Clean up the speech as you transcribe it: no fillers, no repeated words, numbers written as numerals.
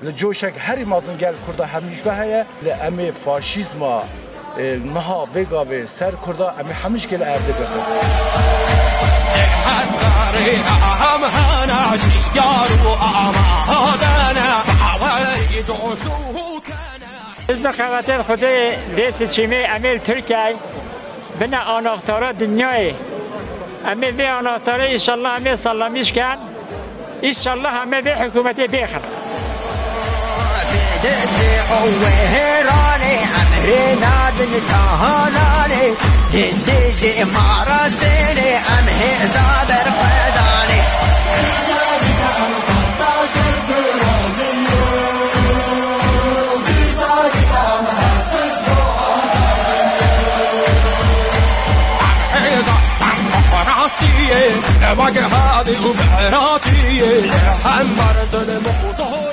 لجوشك هری مازن گل کرده همیشگاه هیا لأمی فاشیزم نها ویگا و سر کرده امی همیش گل ارده بخیر. از نخواتر خودی لیس چیمی امیل ترکیه بنا آناختارا دنیای امی وی آناختارا ایشالله امی سلامیش کن ایشالله امی وی حکومتی بخیر. وهراني أمرنا دنتهاناني هنديجي مارستيني أمهي زابر قداني راسية لواقع هذه وبحراتي حمر ظلم وظهور